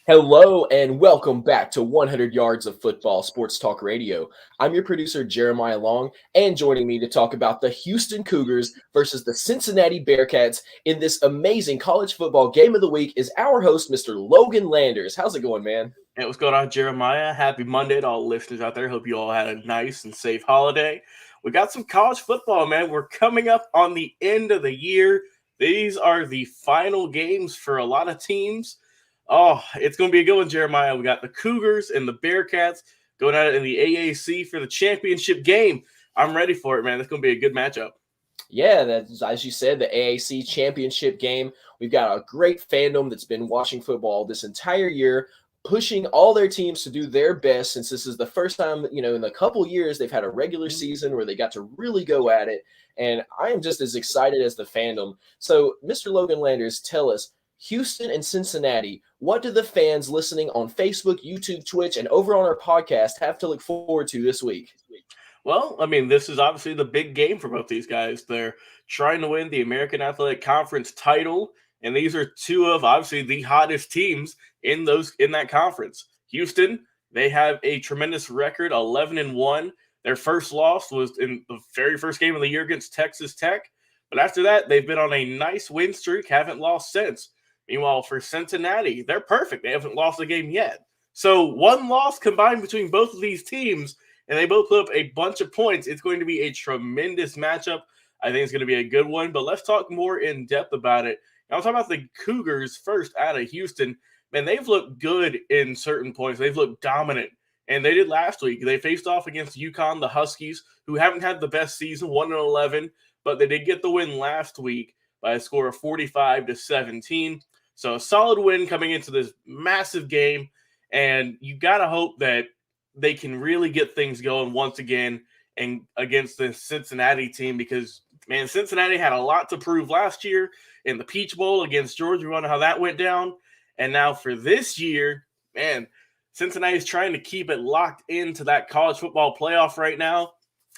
Hello and welcome back to 100 Yards of Football Sports Talk Radio. I'm your producer, Jeremiah Long, and joining me to talk about the Houston Cougars versus the Cincinnati Bearcats in this amazing college football game of the week is our host, Mr. Logan Landers. How's it going, man? Hey, what's going on, Jeremiah? Happy Monday to all the listeners out there. Hope you all had a nice and safe holiday. We got some college football, man. We're coming up on the end of the year. These are the final games for a lot of teams. Oh, it's going to be a good one, Jeremiah. We got the Cougars and the Bearcats going at it in the AAC for the championship game. I'm ready for it, man. It's going to be a good matchup. Yeah, that's as you said, the AAC championship game. We've got a great fandom that's been watching football this entire year, pushing all their teams to do their best since this is the first time, in a couple years they've had a regular season where they got to really go at it. And I am just as excited as the fandom. So, Mr. Logan Landers, tell us, Houston and Cincinnati, what do the fans listening on Facebook, YouTube, Twitch, and over on our podcast have to look forward to this week? Well, I mean, this is obviously the big game for both these guys. They're trying to win the American Athletic Conference title, and these are two of obviously the hottest teams in that conference. Houston, they have a tremendous record, 11-1. Their first loss was in the very first game of the year against Texas Tech, but after that, they've been on a nice win streak, haven't lost since. Meanwhile, for Cincinnati, they're perfect. They haven't lost a game yet. So one loss combined between both of these teams and they both put up a bunch of points. It's going to be a tremendous matchup. I think it's going to be a good one, but let's talk more in depth about it. I'll talk about the Cougars first out of Houston. Man, they've looked good in certain points. They've looked dominant, and they did last week. They faced off against UConn, the Huskies, who haven't had the best season, 1-11, but they did get the win last week by a score of 45-17. So a solid win coming into this massive game, and you got to hope that they can really get things going once again and against the Cincinnati team because, man, Cincinnati had a lot to prove last year in the Peach Bowl against Georgia. We know how that went down. And now for this year, man, Cincinnati is trying to keep it locked into that college football playoff right now.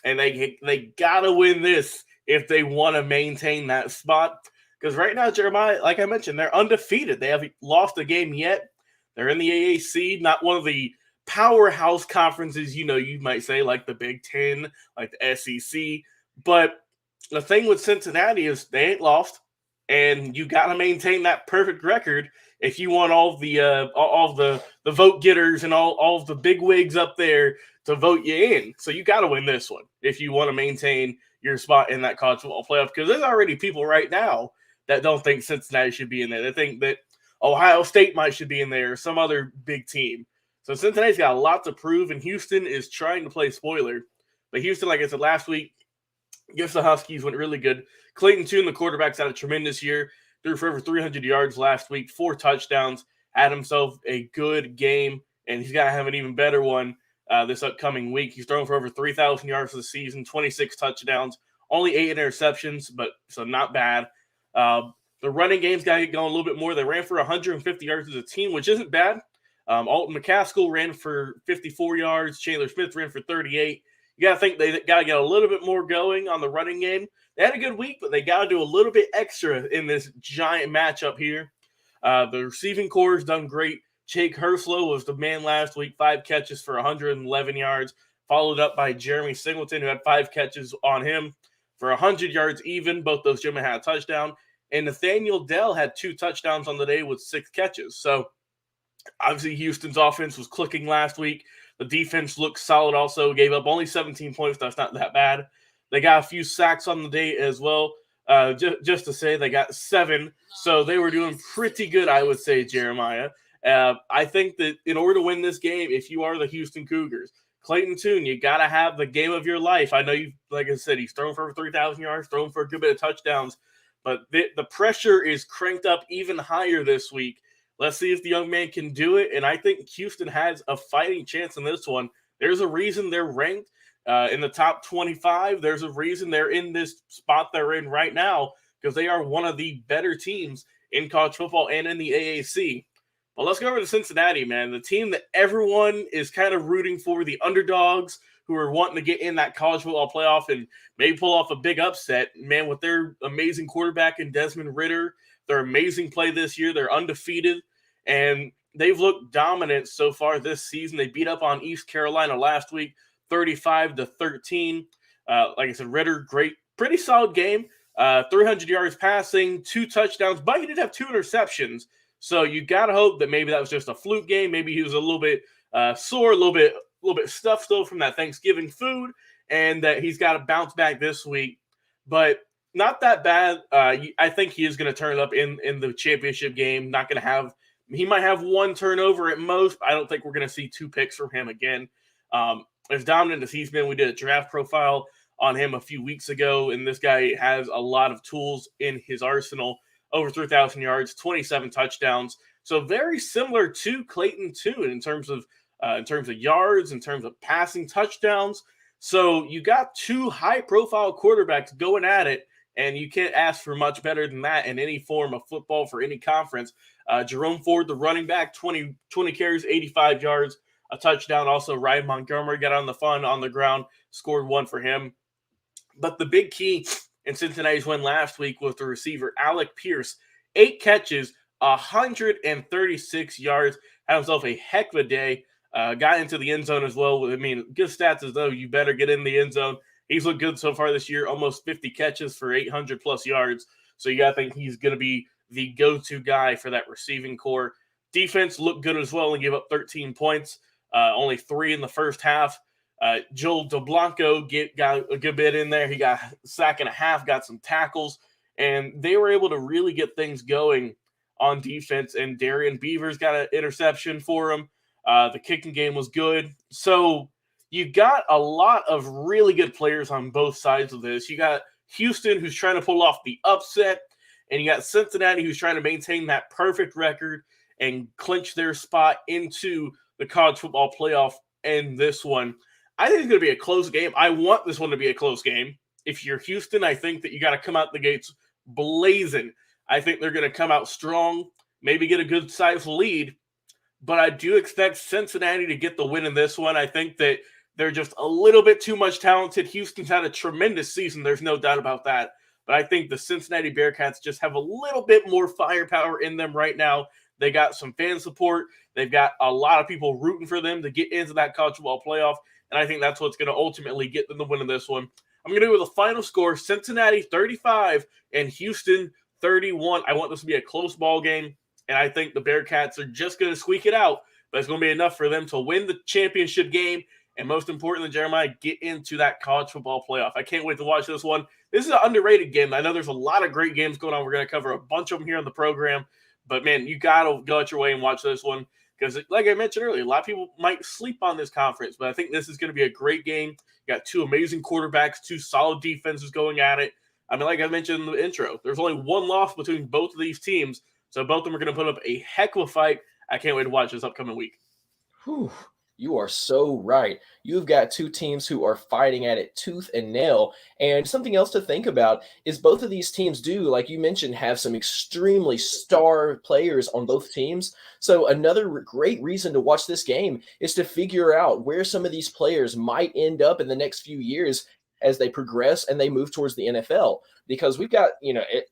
And they got to win this if they want to maintain that spot. Because right now, Jeremiah, like I mentioned, they're undefeated. They haven't lost a game yet. They're in the AAC, not one of the powerhouse conferences, you might say, like the Big Ten, like the SEC. But the thing with Cincinnati is they ain't lost, and you got to maintain that perfect record if you want all the vote getters and all of the big wigs up there to vote you in. So you got to win this one if you want to maintain your spot in that college football playoff. Because there's already people right now that don't think Cincinnati should be in there. They think that Ohio State should be in there, or some other big team. So Cincinnati's got a lot to prove, and Houston is trying to play spoiler. But Houston, like I said last week, against the Huskies went really good. Clayton Tune, the quarterback's had a tremendous year. Threw for over 300 yards last week, 4 touchdowns, had himself a good game, and he's got to have an even better one this upcoming week. He's thrown for over 3,000 yards for the season, 26 touchdowns, only 8 interceptions, but so not bad. The running game's got to get going a little bit more. They ran for 150 yards as a team, which isn't bad. Alton McCaskill ran for 54 yards. Chandler Smith ran for 38. You got to think they got to get a little bit more going on the running game. They had a good week, but they got to do a little bit extra in this giant matchup here. The receiving corps has done great. Jake Herslow was the man last week, 5 catches for 111 yards, followed up by Jeremy Singleton, who had 5 catches on him for 100 yards even. Both those gentlemen had a touchdown. And Nathaniel Dell had 2 touchdowns on the day with 6 catches. So, obviously, Houston's offense was clicking last week. The defense looked solid also. Gave up only 17 points. That's not that bad. They got a few sacks on the day as well. Just to say, they got 7. So they were doing pretty good, I would say, Jeremiah. I think that in order to win this game, if you are the Houston Cougars, Clayton Tune, you got to have the game of your life. I know, like I said, he's thrown for over 3,000 yards, thrown for a good bit of touchdowns. But the pressure is cranked up even higher this week. Let's see if the young man can do it. And I think Houston has a fighting chance in this one. There's a reason they're ranked in the top 25. There's a reason they're in this spot they're in right now because they are one of the better teams in college football and in the AAC. But let's go over to Cincinnati, man. The team that everyone is kind of rooting for, the underdogs who are wanting to get in that college football playoff and maybe pull off a big upset. Man, with their amazing quarterback in Desmond Ridder, their amazing play this year, they're undefeated. And they've looked dominant so far this season. They beat up on East Carolina last week, 35-13. Like I said, Ritter, great, pretty solid game. 300 yards passing, 2 touchdowns, but he did have 2 interceptions. So you gotta hope that maybe that was just a fluke game. Maybe he was a little bit sore, a little bit stuffed still from that Thanksgiving food, and that he's got to bounce back this week. But not that bad. I think he is going to turn it up in the championship game. Not going to have. He might have 1 turnover at most. I don't think we're going to see 2 picks from him again. As dominant as he's been, we did a draft profile on him a few weeks ago, and this guy has a lot of tools in his arsenal. Over 3,000 yards, 27 touchdowns. So very similar to Clayton too in terms of yards, in terms of passing touchdowns. So you got 2 high-profile quarterbacks going at it, and you can't ask for much better than that in any form of football for any conference. Jerome Ford, the running back, 20 carries, 85 yards, a touchdown. Also, Ryan Montgomery got on the fun on the ground, scored 1 for him. But the big key in Cincinnati's win last week was the receiver, Alec Pierce. 8 catches, 136 yards, had himself a heck of a day. Got into the end zone as well. I mean, good stats as though you better get in the end zone. He's looked good so far this year, almost 50 catches for 800-plus yards. So you got to think he's going to be the go-to guy for that receiving core. Defense looked good as well and gave up 13 points, only 3 in the first half. Joel DeBlanco got a good bit in there. He got a sack and a half, got some tackles, and they were able to really get things going on defense. And Darian Beavers got an interception for him. The kicking game was good. So you got a lot of really good players on both sides of this. You got Houston, who's trying to pull off the upset, and you got Cincinnati, who's trying to maintain that perfect record and clinch their spot into the college football playoff in this one. I think it's going to be a close game. I want this one to be a close game. If you're Houston, I think that you got to come out the gates blazing. I think they're going to come out strong, maybe get a good size lead, but I do expect Cincinnati to get the win in this one. I think that they're just a little bit too much talented. Houston's had a tremendous season. There's no doubt about that. But I think the Cincinnati Bearcats just have a little bit more firepower in them right now. They got some fan support. They've got a lot of people rooting for them to get into that college football playoff. And I think that's what's going to ultimately get them the win in this one. I'm going to go with a final score, Cincinnati 35 and Houston 31. I want this to be a close ball game, and I think the Bearcats are just going to squeak it out, but it's going to be enough for them to win the championship game, and most importantly, Jeremiah, get into that college football playoff. I can't wait to watch this one. This is an underrated game. I know there's a lot of great games going on. We're going to cover a bunch of them here on the program, but, man, you got to go out your way and watch this one. Because, like I mentioned earlier, a lot of people might sleep on this conference, but I think this is going to be a great game. You got 2 amazing quarterbacks, 2 solid defenses going at it. I mean, like I mentioned in the intro, there's only 1 loss between both of these teams, so both of them are going to put up a heck of a fight. I can't wait to watch this upcoming week. Whew. You are so right. You've got 2 teams who are fighting at it tooth and nail. And something else to think about is both of these teams do, like you mentioned, have some extremely star players on both teams. So another great reason to watch this game is to figure out where some of these players might end up in the next few years as they progress and they move towards the NFL. Because we've got,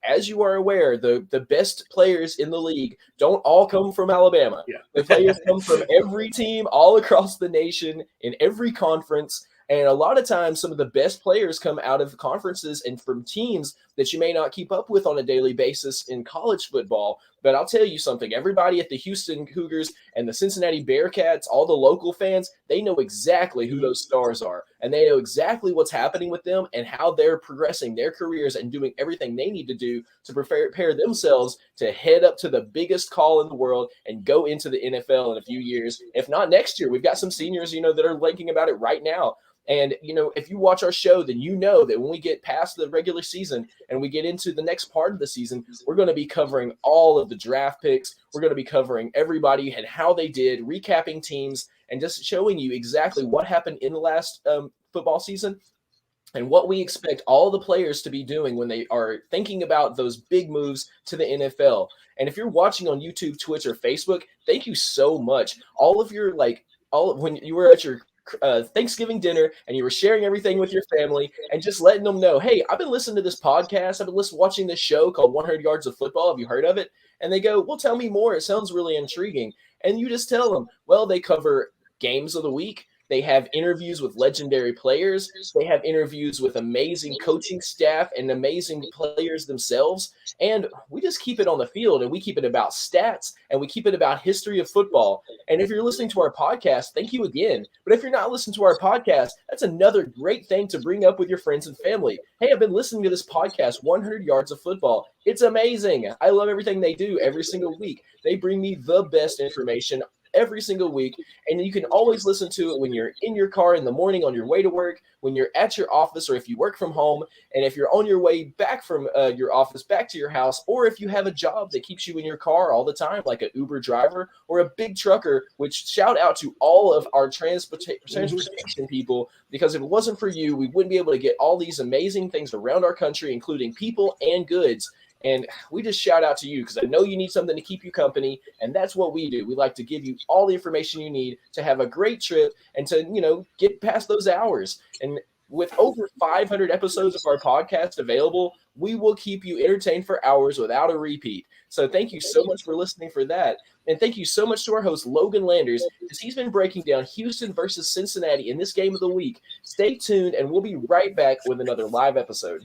as you are aware, the best players in the league don't all come from Alabama. Yeah. The players come from every team all across the nation in every conference. And a lot of times, some of the best players come out of conferences and from teams that you may not keep up with on a daily basis in college football. But I'll tell you something, everybody at the Houston Cougars and the Cincinnati Bearcats, all the local fans, they know exactly who those stars are. And they know exactly what's happening with them and how they're progressing their careers and doing everything they need to do to prepare themselves to head up to the biggest call in the world and go into the NFL in a few years. If not next year, we've got some seniors, that are thinking about it right now. And, if you watch our show, then you know that when we get past the regular season and we get into the next part of the season, we're going to be covering all of the draft picks. We're going to be covering everybody and how they did, recapping teams, and just showing you exactly what happened in the last football season and what we expect all the players to be doing when they are thinking about those big moves to the NFL. And if you're watching on YouTube, Twitch, or Facebook, thank you so much. All of your when you were at your Thanksgiving dinner and you were sharing everything with your family and just letting them know, hey, I've been listening to this podcast. I've been watching this show called 100 Yards of Football. Have you heard of it? And they go, well, tell me more. It sounds really intriguing. And you just tell them, well, they cover games of the week. They have interviews with legendary players. They have interviews with amazing coaching staff and amazing players themselves. And we just keep it on the field, and we keep it about stats, and we keep it about history of football. And if you're listening to our podcast, thank you again. But if you're not listening to our podcast, that's another great thing to bring up with your friends and family. Hey, I've been listening to this podcast, 100 Yards of Football. It's amazing. I love everything they do every single week. They bring me the best information every single week, and you can always listen to it when you're in your car in the morning on your way to work, when you're at your office, or if you work from home, and if you're on your way back from your office back to your house, or if you have a job that keeps you in your car all the time, like an Uber driver or a big trucker, which shout out to all of our transportation people, because if it wasn't for you, we wouldn't be able to get all these amazing things around our country, including people and goods. And we just shout out to you because I know you need something to keep you company, and that's what we do. We like to give you all the information you need to have a great trip and to, get past those hours. And with over 500 episodes of our podcast available, we will keep you entertained for hours without a repeat. So thank you so much for listening for that. And thank you so much to our host, Logan Landers, because he's been breaking down Houston versus Cincinnati in this game of the week. Stay tuned, and we'll be right back with another live episode.